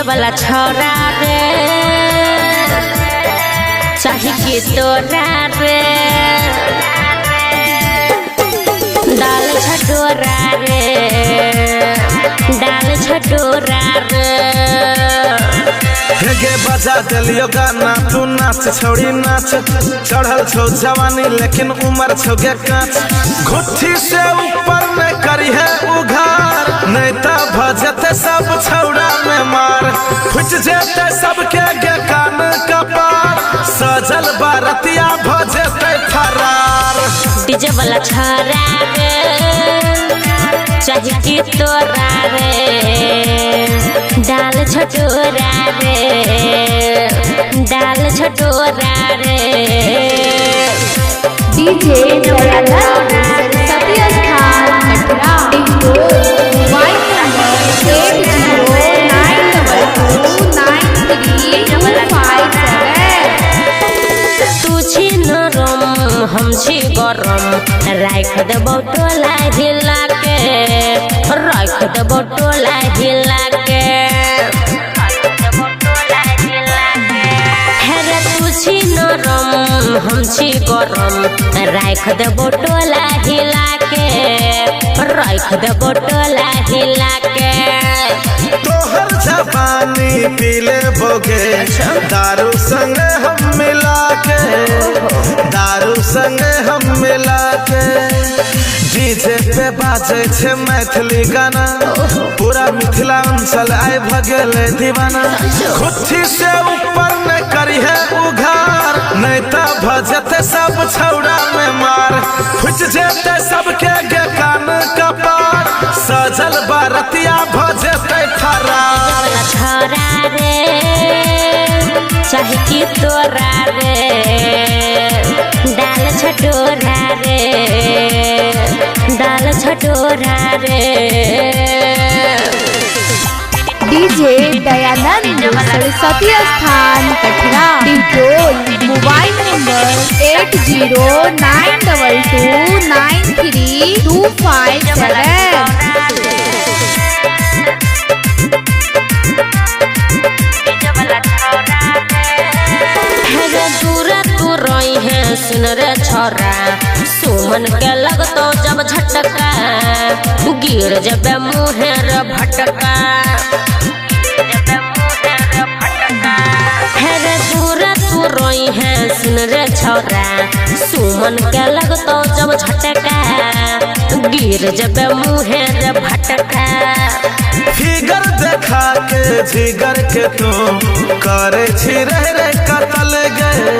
वाला छोरा रे चाहे के तोरा रे डाल छटोरा रे डाल छटोरा रे गे बजा दिलियो गाना तू नाच छोड़ी नाच चढ़ल छो जवानी लेकिन उम्र छो गे कांच घुट्ठी से ऊपर न करी है उघार नहीं तो भजते सब छौड़ा में मार फुट जेते सबके गे कान कपार सजल बारतिया भजते फरार डीजे वाला छोरा रे चाहे के तोरा रे डाल छटोरा रे डाल छटोरा रे डीजे दयानंद सरस्वती स्थान कटरा मोबाइल नंबर 8092293257 तू छी नरम हम छी गरम राख देबो टोला हिला के राख देबो टोला हिला के हेरे तू छी नरम हम छी गरम राख देबो टोला हिला के राख देबो टोला हिला के तोहर जवानी पीले बोगे दारू संग हम मिला के दारू संग हम मिला के डीजे पे बाजे छे मैथिली गाना पूरा मिथिलांचल आए भगेल दीवाना खुट्ठी से ऊपर न करी है उघार नहीं तो भजते सब छौड़ा में मार फुट जेते सबके गे कान कपार सजल बारतिया भजते फरार छोरा रे चाहे की तोरा रे डाल छटोरा रे डाल छटोरा रे डीजे दयानंद सरस्वती स्थान कटरा मोबाइल नंबर 80293257 सुन रे छोरा सुमन के लगतो जब झटका गिर जब मुँहे रे भटका हेरे दूर तू रोई है सुन रे छोरा सुमन के लगतो जब झटका गिर जब मुँहे रे भटका फिगर देखा के जिगर के तू करे छी रे कतल गए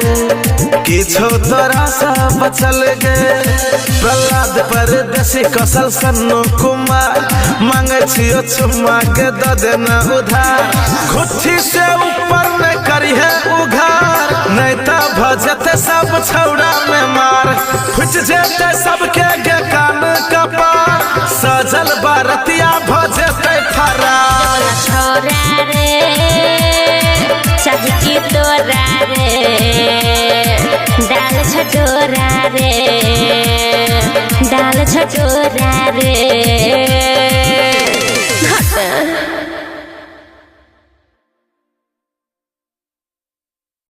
किछो तोरा सा बचल गए प्रहलाद परदेसी कसल सन्नो कुमार मांगे छियो चुम्मा के द देना उधार घुट्ठी से ऊपर न करी है उघार नहीं तो भजते सब छौड़ा में मार फुट जेते सबके गे कान कपार सजल बारतिया भजते फरार छोरा रे चाहे की तोरा रे डाल छटोरा रे डाल छटोरा रे